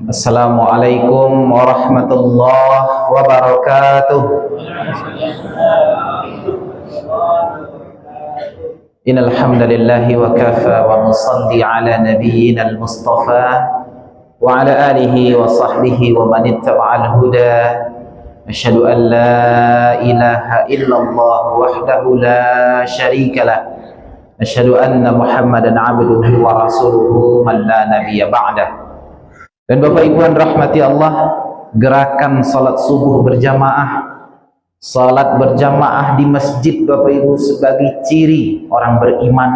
Assalamualaikum warahmatullahi wabarakatuh. Innal hamdalillahi wa kafa wa nusalli ala nabiyyina al-mustafa wa ala alihi wa sahbihi wa man ittaba'al huda. Asyhadu an la ilaha illallah wahdahu la syarika lah. Asyhadu anna Muhammadan abduhu wa rasuluhu man la nabiyya ba'dah. Dan Bapak Ibu yang rahmati Allah, gerakan salat subuh berjamaah, salat berjamaah di masjid Bapak Ibu sebagai ciri orang beriman.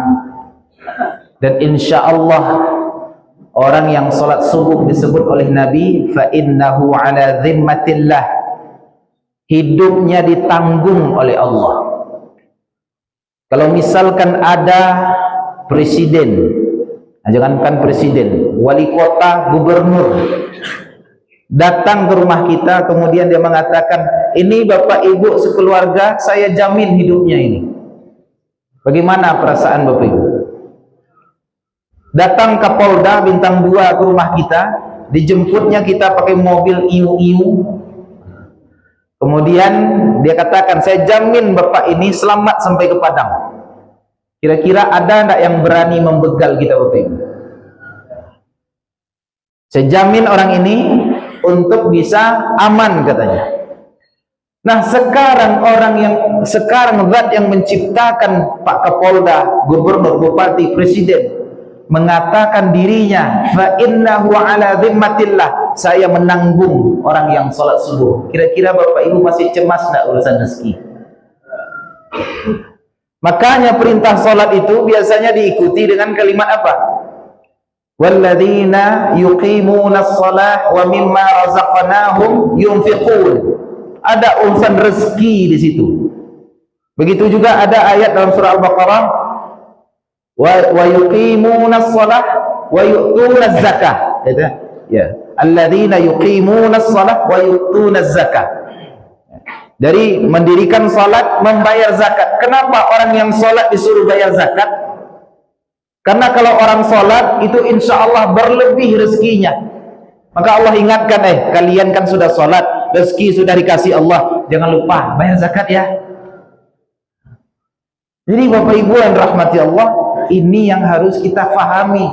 Dan insya Allah orang yang salat subuh disebut oleh Nabi fa innahu ala zimmatillah, hidupnya ditanggung oleh Allah. Kalau misalkan ada presiden, jangankan presiden, wali kota, gubernur datang ke rumah kita, kemudian dia mengatakan, ini Bapak Ibu sekeluarga saya jamin hidupnya ini. Bagaimana perasaan Bapak Ibu? Datang Kapolda bintang 2 ke rumah kita, dijemputnya kita pakai mobil iu-iu, kemudian dia katakan, saya jamin Bapak ini selamat sampai ke Padang. Kira-kira ada enggak yang berani membegal kita Bapak Ibu? Saya jamin orang ini untuk bisa aman katanya. Nah sekarang zat yang menciptakan Pak Kapolda, Gubernur, Bupati, Presiden mengatakan dirinya fa innahu ala zimmatillah, saya menanggung orang yang sholat subuh. Kira-kira Bapak Ibu masih cemas enggak urusan rezeki? Makanya perintah sholat itu biasanya diikuti dengan kalimat apa? Walladzina yuqimunas shalah wa mimma razaqnahum yunfiqun. Ada urusan rezeki di situ. Begitu juga ada ayat dalam surah Al-Baqarah, wa yuqimunas shalah wa yu'tunaz zakah. Ya, alladzina yuqimunas shalah wa yu'tunaz zakah. Dari mendirikan salat, membayar zakat. Kenapa orang yang salat disuruh bayar zakat? Karena kalau orang salat itu insya Allah berlebih rezekinya. Maka Allah ingatkan, kalian kan sudah salat, rezeki sudah dikasih Allah, jangan lupa bayar zakat ya. Jadi Bapak Ibu yang rahmati Allah, ini yang harus kita fahami.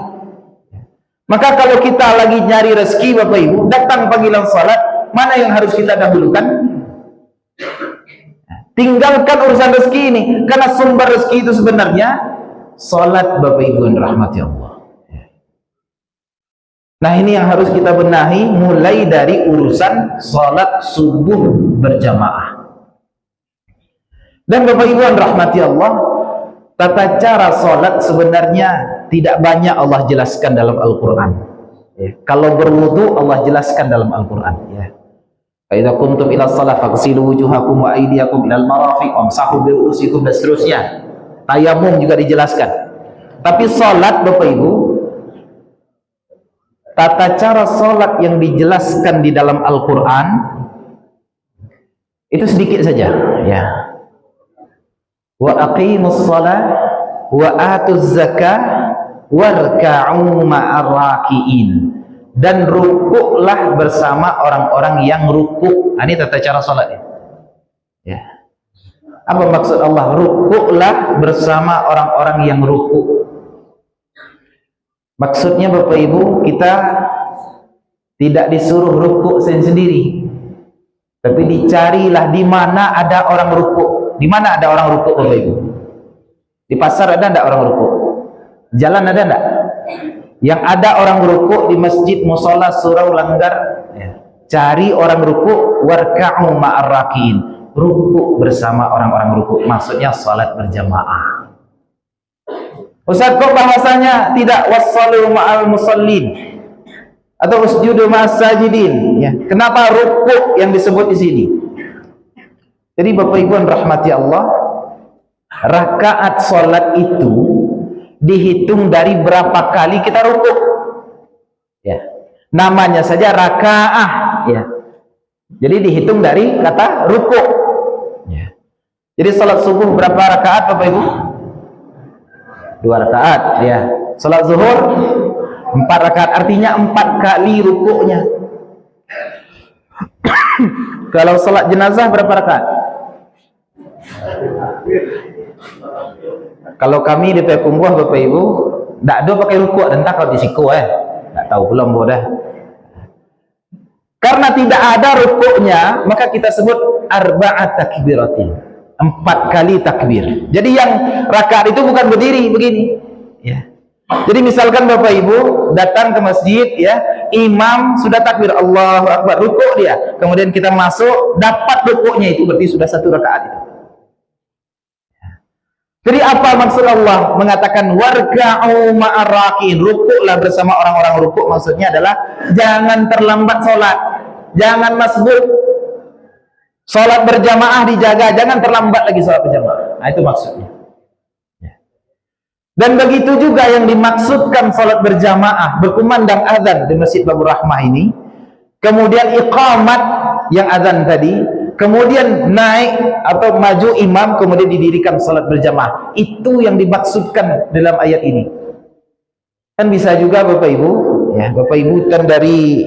Maka kalau kita lagi nyari rezeki Bapak Ibu, datang panggilan salat, mana yang harus kita dahulukan? Tinggalkan urusan rezeki ini, karena sumber rezeki itu sebenarnya salat Bapak Ibu yang rahmati Allah. Nah ini yang harus kita benahi mulai dari urusan salat subuh berjamaah. Dan Bapak Ibu yang rahmati Allah, tata cara salat sebenarnya tidak banyak Allah jelaskan dalam Al-Quran. Kalau berwudu Allah jelaskan dalam Al-Quran. Idza qumtum ila shalah faghsilu wujuhakum wa aydiyakum ilal marafiq wamsahu bi ru'usikum, dan seterusnya. Tayamum juga dijelaskan. Tapi salat Bapak Ibu, tata cara salat yang dijelaskan di dalam Al-Qur'an itu sedikit saja, ya. Wa aqimus shalah wa atuz zakah warka'u ma'ar raki'in. Dan rukuklah bersama orang-orang yang rukuk. Ini tata cara salat ya. Apa maksud Allah? Rukuklah bersama orang-orang yang rukuk. Maksudnya Bapak Ibu, kita tidak disuruh rukuk sendiri, tapi dicarilah di mana ada orang rukuk. Di mana ada orang rukuk Bapak Ibu? Di pasar ada enggak orang rukuk? Jalan ada enggak? Yang ada orang rukuk di masjid, musola, surau, langgar, cari orang rukuk, warka'u ma'ar rakiin, rukuk bersama orang-orang rukuk, maksudnya salat berjamaah. Ustaz, kok bahasanya tidak wassalu ma'al musallin atau usjudu ma'as sajidin? Kenapa rukuk yang disebut di sini? Jadi Bapak Ibu yang rahmati Allah, rakaat salat itu dihitung dari berapa kali kita rukuk. Namanya saja rakaah, Jadi dihitung dari kata rukuk. Jadi salat subuh berapa rakaat Bapak Ibu? 2 rakaat, Salat zuhur 4 rakaat artinya 4 kali rukuknya. Kalau salat jenazah berapa rakaat? Kalau kami di Payakumbuh Bapak Ibu, tak ada pakai rukuk dan tak kalau di siku tak tahu belum bodah. Karena tidak ada rukuknya, maka kita sebut arba'at takbiratin, 4 kali takbir. Jadi yang rakaat itu bukan berdiri begini, ya. Jadi misalkan Bapak Ibu datang ke masjid, ya, imam sudah takbir Allahu Akbar, rukuk dia, kemudian kita masuk dapat rukuknya, itu berarti sudah 1 rakaat itu. Jadi apa maksud Allah mengatakan warka'u ma'arrakin, rukuklah bersama orang-orang rukuk? Maksudnya adalah jangan terlambat sholat, jangan masbuk, sholat berjamaah dijaga, jangan terlambat lagi sholat berjamaah. Nah, itu maksudnya. Dan begitu juga yang dimaksudkan sholat berjamaah, berkumandang azan di Masjid Babur Rahmah ini, kemudian iqamat yang azan tadi, kemudian naik atau maju imam, kemudian didirikan salat berjamaah. Itu yang dimaksudkan dalam ayat ini. Kan bisa juga Bapak Ibu, ya, Bapak Ibu kan dari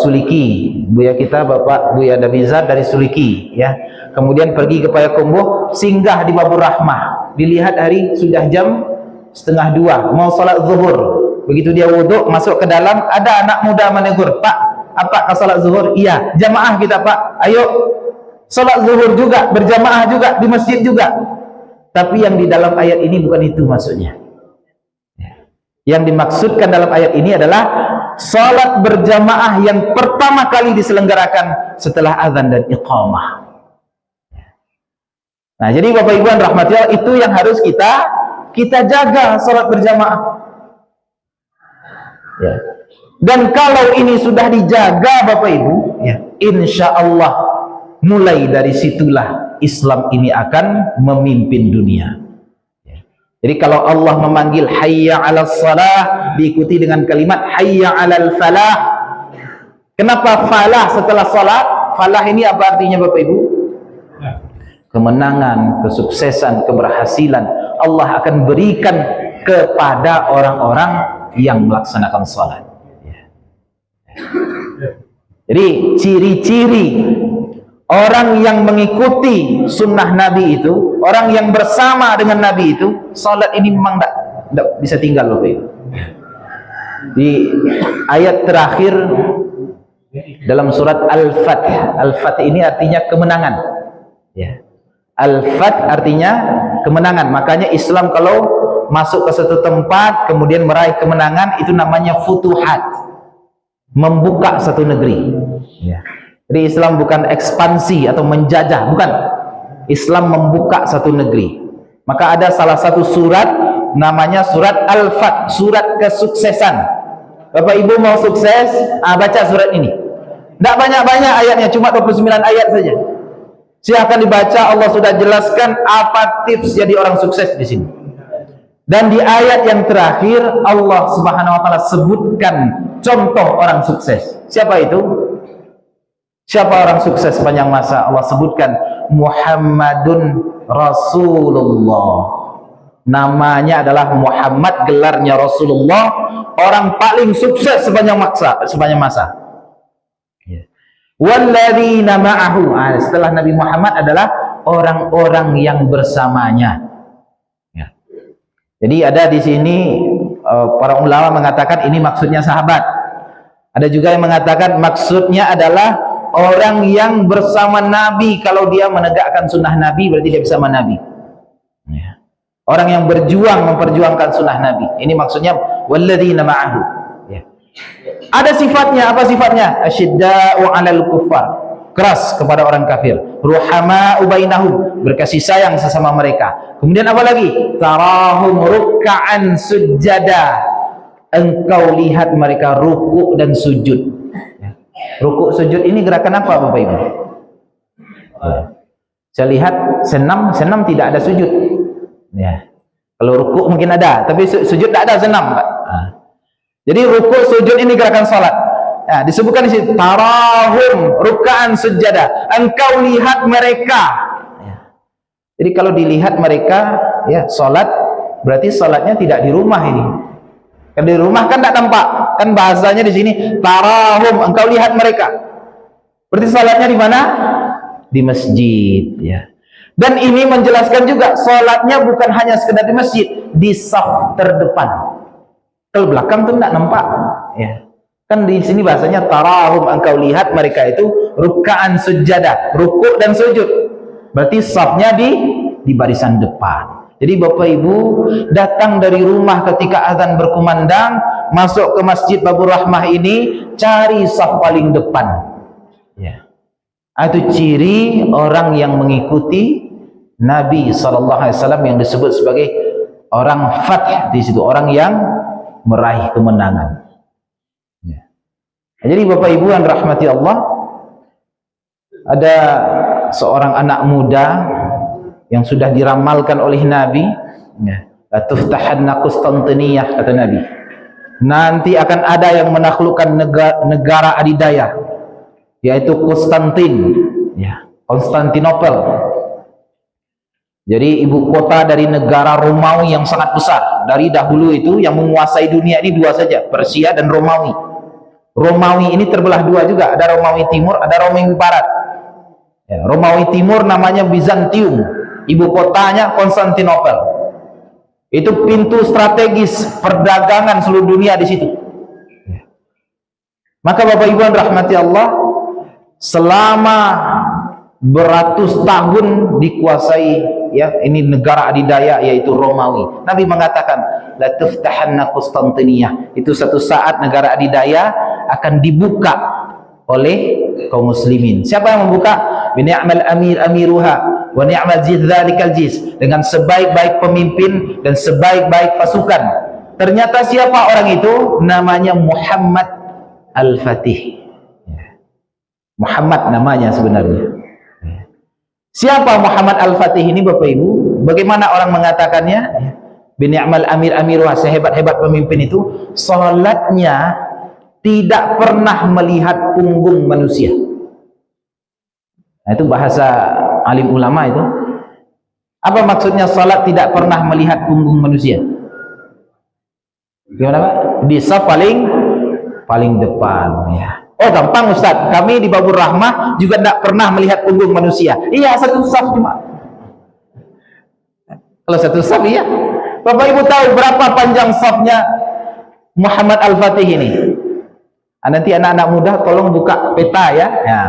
Suliki, Buya kita Bapak Buya Dabizar dari Suliki, ya. Kemudian pergi ke Payakumbuh, singgah di Babur Rahmah. Dilihat hari sudah jam 1:30, mau salat zuhur. Begitu dia wudhu, masuk ke dalam, ada anak muda menegur, "Pak, apa salat zuhur?" "Iya." "Jamaah kita, Pak." "Ayo salat zuhur juga, berjamaah juga, di masjid juga." Tapi yang di dalam ayat ini bukan itu maksudnya. Yang dimaksudkan dalam ayat ini adalah salat berjamaah yang pertama kali diselenggarakan setelah azan dan iqamah. Nah, jadi Bapak Ibu yang rahmati Allah, itu yang harus kita jaga, salat berjamaah. Ya. Dan kalau ini sudah dijaga Bapak Ibu, ya, insya Allah mulai dari situlah Islam ini akan memimpin dunia. Ya. Jadi kalau Allah memanggil hayya 'alas shalah, diikuti dengan kalimat hayya 'alal falah. Kenapa falah setelah salat? Falah ini apa artinya Bapak Ibu? Kemenangan, kesuksesan, keberhasilan Allah akan berikan kepada orang-orang yang melaksanakan salat. Jadi ciri-ciri orang yang mengikuti sunnah Nabi itu, orang yang bersama dengan Nabi itu, salat ini memang tidak bisa tinggal loh. Di ayat terakhir dalam surat Al-Fath, Al-Fath ini artinya kemenangan, ya. Al-Fath artinya kemenangan. Makanya Islam kalau masuk ke satu tempat kemudian meraih kemenangan, itu namanya futuhat, membuka satu negeri, ya. Jadi Islam bukan ekspansi atau menjajah, bukan. Islam membuka satu negeri. Maka ada salah satu surat namanya surat Al-Fath, surat kesuksesan. Bapak Ibu mau sukses, baca surat ini. Tidak banyak-banyak ayatnya, cuma 29 ayat saja. Silahkan dibaca, Allah sudah jelaskan apa tips jadi orang sukses di sini. Dan di ayat yang terakhir Allah Subhanahu wa taala sebutkan contoh orang sukses. Siapa itu? Siapa orang sukses sepanjang masa? Allah sebutkan Muhammadun Rasulullah. Namanya adalah Muhammad, gelarnya Rasulullah, orang paling sukses sepanjang masa. Walladzina ma'ahu. Setelah Nabi Muhammad adalah orang-orang yang bersamanya. Ya. Jadi ada di sini para ulama mengatakan ini maksudnya sahabat. Ada juga yang mengatakan maksudnya adalah orang yang bersama Nabi. Kalau dia menegakkan sunnah Nabi berarti dia bersama Nabi. Ya. Orang yang berjuang memperjuangkan sunnah Nabi. Ini maksudnya walladzina ma'ahu. Ya. Ada sifatnya, apa sifatnya? Asyidda'u 'alal kuffar, keras kepada orang kafir. Ruhama'u bainahum, berkasih sayang sesama mereka. Kemudian apa lagi? Tarahum ruk'an sujada, engkau lihat mereka rukuk dan sujud. Rukuk sujud ini gerakan apa Bapak Ibu? Saya lihat senam tidak ada sujud. Ya. Kalau rukuk mungkin ada, tapi sujud tidak ada, senam, Pak. Jadi rukuk sujud ini gerakan salat. Ya, disebutkan di sini tarahum ruk'an sujada. Engkau lihat mereka. Ya. Jadi kalau dilihat mereka, ya salat berarti salatnya tidak di rumah ini. Kan di rumah kan tidak nampak. Kan bahasanya di sini tarahum, engkau lihat mereka. Berarti salatnya di mana? Di masjid, ya. Dan ini menjelaskan juga salatnya bukan hanya sekedar di masjid, di saf terdepan. Kalau belakang tuh tidak nampak, ya. Kan di sini bahasanya tarahum, engkau lihat mereka itu ruk'an sujadah, rukuk dan sujud. Berarti safnya di barisan depan. Jadi Bapak Ibu datang dari rumah ketika azan berkumandang, masuk ke Masjid Babur Rahmah ini, cari saf paling depan. Ya. Itu ciri orang yang mengikuti Nabi SAW yang disebut sebagai orang fath di situ, orang yang meraih kemenangan. Ya. Jadi Bapak Ibu yang rahmati Allah, ada seorang anak muda yang sudah diramalkan oleh Nabi, la tuftahanna Konstantiniyah, kata Nabi, nanti akan ada yang menaklukkan negara adidaya, yaitu Konstantin, ya, Konstantinopel. Jadi ibu kota dari negara Romawi yang sangat besar. Dari dahulu itu yang menguasai dunia ini dua saja, Persia dan Romawi. Romawi ini terbelah dua juga, ada Romawi Timur, ada Romawi Barat. Ya, Romawi Timur namanya Bizantium, ibu kotanya Konstantinopel. Itu pintu strategis perdagangan seluruh dunia di situ. Ya. Maka Bapak Ibu yang rahmati Allah, selama beratus tahun dikuasai, ya, ini negara adidaya yaitu Romawi. Nabi mengatakan la tuftahanna Konstantiniyah, itu satu saat negara adidaya akan dibuka oleh kaum muslimin. Siapa yang membuka? Bi ni'mal amir amiruha wa ni'mal jiz dzalikal jiz, dengan sebaik-baik pemimpin dan sebaik-baik pasukan. Ternyata siapa orang itu? Namanya Muhammad Al-Fatih. Muhammad namanya sebenarnya. Siapa Muhammad Al-Fatih ini Bapak Ibu? Bagaimana orang mengatakannya? Bi ni'mal amir amiruha, sehebat-hebat pemimpin itu salatnya tidak pernah melihat punggung manusia. Nah, itu bahasa alim ulama itu. Apa maksudnya salat tidak pernah melihat punggung manusia? Gimana Pak? Di saf paling depan, ya. Oh gampang Ustaz, kami di Babur Rahmah juga tidak pernah melihat punggung manusia. Iya, satu saf cuma. Kalau satu saf, iya. Bapak Ibu tahu berapa panjang safnya Muhammad Al-Fatih ini? Nanti anak-anak muda tolong buka peta, ya. Ya.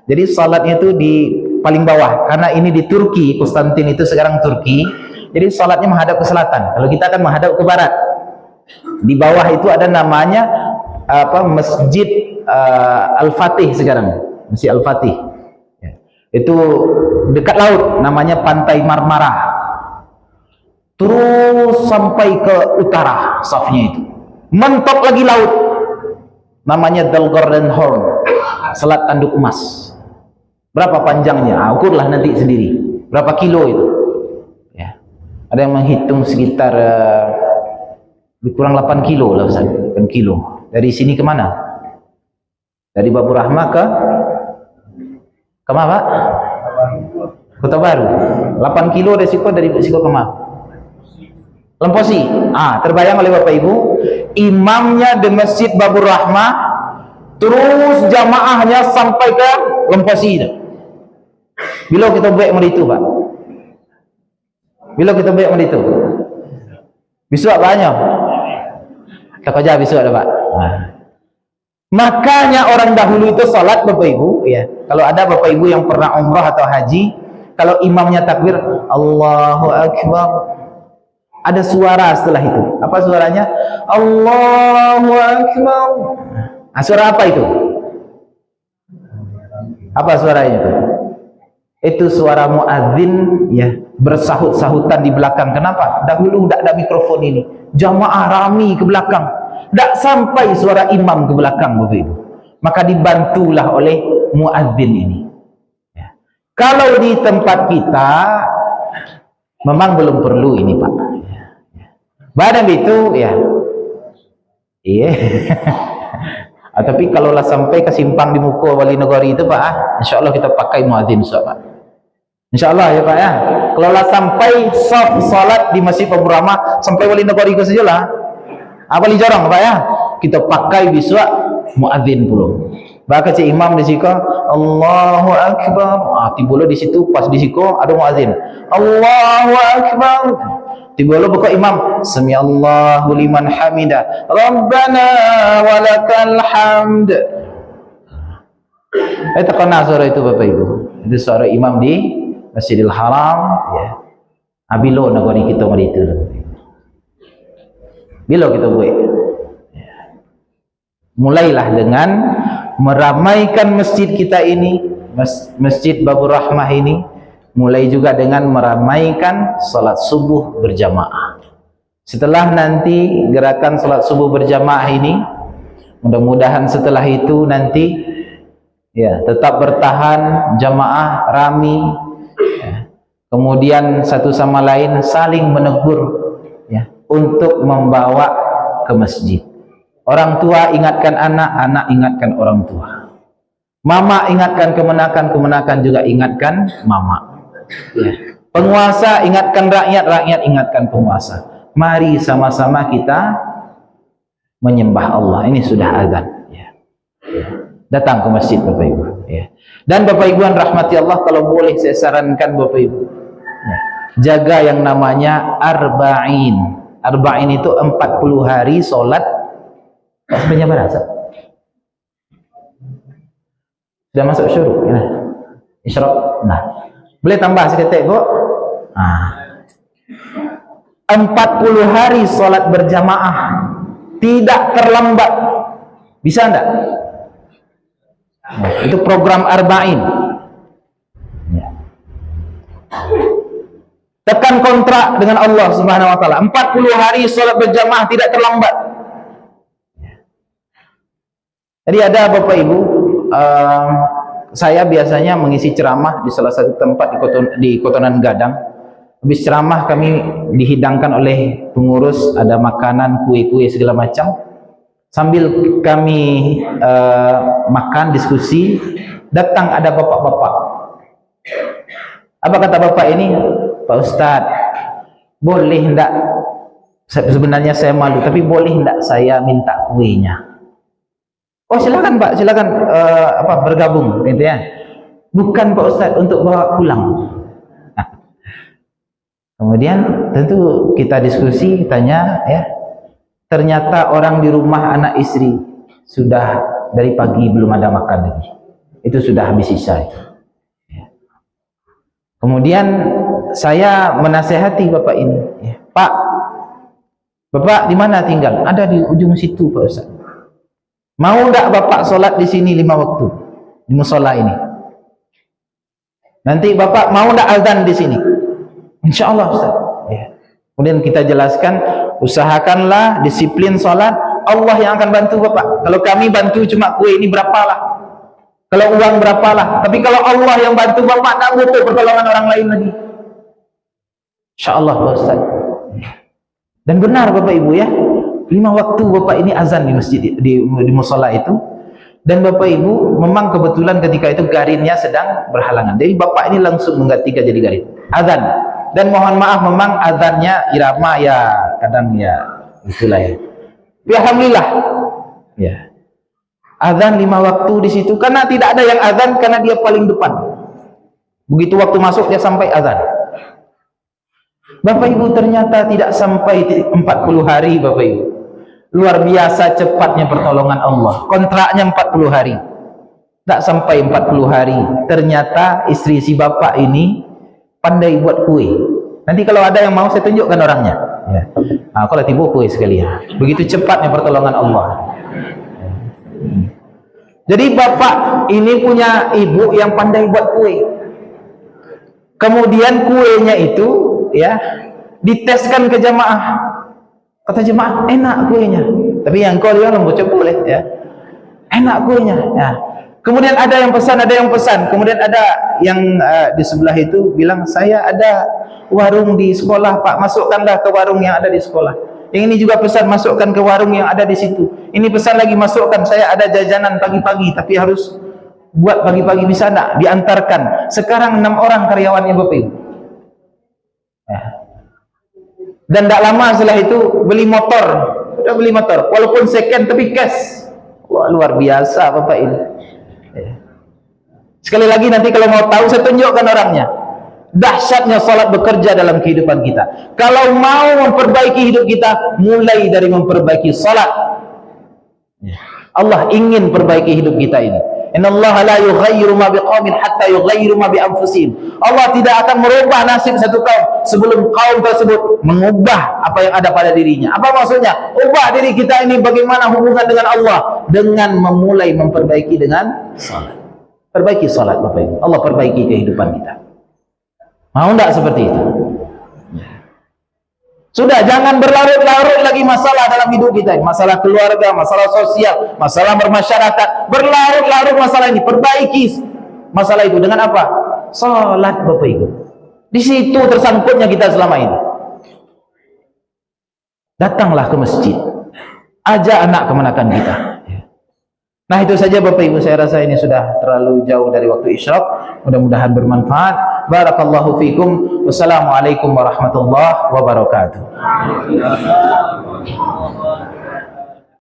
Jadi salatnya itu di paling bawah, karena ini di Turki, Konstantin itu sekarang Turki. Jadi salatnya menghadap ke selatan. Kalau kita akan menghadap ke barat. Di bawah itu ada namanya Masjid Al-Fatih sekarang, Masjid Al-Fatih. Ya. Itu dekat laut, namanya Pantai Marmara. Terus sampai ke utara safnya itu. Mentok lagi laut. Namanya Dal Golden Horn, Selat Tanduk Emas. Berapa panjangnya? Ukurlah nanti sendiri. Berapa kilo itu? Ya. Ada yang menghitung sekitar lebih kurang 8 kilo lah, 8 kilo. Dari sini ke mana? Dari Babur Rahmah ke mana Pak? Kota Baru. 8 kilo resiko dari resiko ke mana? Lemposi. Terbayang oleh Bapak Ibu, imamnya di Masjid Babur Rahmah, terus jamaahnya sampai ke Lemposi. Bila kita baik meritu Pak? Bila kita baik meritu? Besok banyak. Tak kerja besok ada Pak. Makanya orang dahulu itu salat Bapak Ibu, ya. Kalau ada Bapak Ibu yang pernah umrah atau haji, kalau imamnya takbir Allahu Akbar, ada suara setelah itu. Apa suaranya? Allahu Akbar. Suara apa itu? Apa suaranya itu? Itu suara muadzin, ya, bersahut-sahutan di belakang. Kenapa? Dahulu tidak ada mikrofon ini. Jamaah rami ke belakang. Tidak sampai suara imam ke belakang Bapak Ibu. Maka dibantulah oleh muadzin ini. Ya. Kalau di tempat kita memang belum perlu ini Pak. Badan itu, ya. Iya. Tapi kalaulah sampai ke simpang di Muko Wali Nagari itu Pak, insya Allah kita pakai muadzin Pak. Insya Allah ya Pak ya. Kalaulah sampai saf salat di Masjid Babur Rahmah sampai Wali Nagari ke sajalah. Apa li jarang Pak ya? Kita pakai biswa muadzin pula. Bahkan cik imam di situ Allahu Akbar. Tiba di situ pas di situ ada muadzin. Allahu Akbar. Tiba buka imam Sami Allahu liman hamida. Rabbana walakal hamd. Terkenal suara itu Bapak Ibu. Itu suara imam di Masjidil Haram ya. Bilo negara kita mari itu. Bila kita buat. Mulailah dengan meramaikan masjid kita ini, Masjid Babur Rahmah ini, mulai juga dengan meramaikan salat subuh berjamaah. Setelah nanti gerakan salat subuh berjamaah ini, mudah-mudahan setelah itu nanti ya tetap bertahan jamaah rami ya. Kemudian satu sama lain saling menegur ya, untuk membawa ke masjid. Orang tua ingatkan anak, anak ingatkan orang tua. Mama ingatkan kemenakan, kemenakan juga ingatkan mama. Ya. Penguasa ingatkan rakyat, rakyat ingatkan penguasa. Mari sama-sama kita menyembah Allah. Ini sudah azan. Ya. Datang ke masjid Bapak Ibu. Ya. Dan Bapak Ibu yang rahmati Allah, kalau boleh saya sarankan Bapak Ibu, ya, jaga yang namanya arba'in. Arba'in itu 40 hari solat. Sebenarnya berasa sudah masuk syuruk ya. Isyraq. Nah, boleh tambah seketik Bu? 40 hari solat berjamaah tidak terlambat, bisa enggak? Nah, itu program arba'in ya. Tekan kontrak dengan Allah Subhanahu wa taala, 40 hari solat berjamaah tidak terlambat. Jadi ada Bapak Ibu, saya biasanya mengisi ceramah di salah satu tempat di Kotonan Gadang. Habis ceramah kami dihidangkan oleh pengurus, ada makanan, kue-kue segala macam. Sambil kami makan, diskusi, datang ada bapak-bapak. Apa kata bapak ini? Pak Ustadz, boleh enggak, sebenarnya saya malu, tapi boleh enggak saya minta kuenya? Oh silakan Pak, silakan bergabung gitu ya. Bukan Pak Ustadz untuk bawa pulang. Nah, kemudian tentu kita diskusi, tanya ya. Ternyata orang di rumah anak istri sudah dari pagi belum ada makan lagi. Itu sudah habis sisa itu. Ya. Kemudian saya menasehati bapak ini, ya, Pak, bapak di mana tinggal? Ada di ujung situ Pak Ustadz. Mau enggak bapak sholat di sini 5 waktu di musola ini? Nanti bapak mau enggak azan di sini? Insya Allah Ustaz. Ya. Kemudian kita jelaskan, usahakanlah disiplin sholat. Allah yang akan bantu bapak. Kalau kami bantu cuma kue ini berapalah? Kalau uang berapalah? Tapi kalau Allah yang bantu bapak, tak butuh pertolongan orang lain lagi. Insya Allah Ustaz. Dan benar bapak ibu ya. 5 waktu bapak ini azan di masjid di musola itu, dan bapak ibu memang kebetulan ketika itu garinnya sedang berhalangan, jadi bapak ini langsung menggantikan jadi garin azan. Dan mohon maaf memang azannya irama ya kadang ya itulah ya. Alhamdulillah ya, azan 5 waktu di situ, karena tidak ada yang azan karena dia paling depan. Begitu waktu masuk dia sampai azan. Bapak ibu, ternyata tidak sampai 40 hari bapak ibu. Luar biasa cepatnya pertolongan Allah. Kontraknya 40 hari. Tak sampai 40 hari. Ternyata istri si bapak ini pandai buat kue. Nanti kalau ada yang mau saya tunjukkan orangnya. Ya. Nah, kalau tiba kue sekalian. Begitu cepatnya pertolongan Allah. Jadi bapak ini punya ibu yang pandai buat kue. Kemudian kuenya itu ya diteskan ke jamaah. Kata jemaah, enak kuenya. Tapi yang kau yang lembut boleh ya. Enak kuenya. Ya. Kemudian ada yang pesan, ada yang pesan. Kemudian ada yang di sebelah itu bilang, saya ada warung di sekolah Pak, masukkanlah ke warung yang ada di sekolah. Yang ini juga pesan, masukkan ke warung yang ada di situ. Ini pesan lagi, masukkan, saya ada jajanan pagi-pagi, tapi harus buat pagi-pagi, bisa enggak? Diantarkan. Sekarang 6 orang karyawannya Bapak Ibu. Ya. Dan tidak lama setelah itu beli motor udah beli motor, walaupun second tapi cash. Wah, luar biasa Bapak ini. Sekali lagi nanti kalau mau tahu saya tunjukkan orangnya. Dahsyatnya salat bekerja dalam kehidupan kita. Kalau mau memperbaiki hidup kita, mulai dari memperbaiki salat. Allah ingin perbaiki hidup kita ini. Innallaha la yughayyiru ma biqaumin hatta yughayyiru ma bi anfusihim. Allah tidak akan merubah nasib satu kaum sebelum kaum tersebut mengubah apa yang ada pada dirinya. Apa maksudnya? Ubah diri kita ini bagaimana hubungan dengan Allah, dengan memulai memperbaiki dengan salat. Perbaiki salat Bapak Ibu. Allah perbaiki kehidupan kita. Mau enggak seperti itu? Sudah, jangan berlarut-larut lagi masalah dalam hidup kita. Masalah keluarga, masalah sosial, masalah bermasyarakat. Berlarut-larut masalah ini. Perbaiki masalah itu dengan apa? Salat Bapak Ibu. Di situ tersangkutnya kita selama ini. Datanglah ke masjid. Ajak anak kemanakan kita. Nah, itu saja Bapak Ibu, saya rasa ini sudah terlalu jauh dari waktu isyraq. Mudah-mudahan bermanfaat. Barakallahu fikum. Wassalamualaikum warahmatullahi wabarakatuh.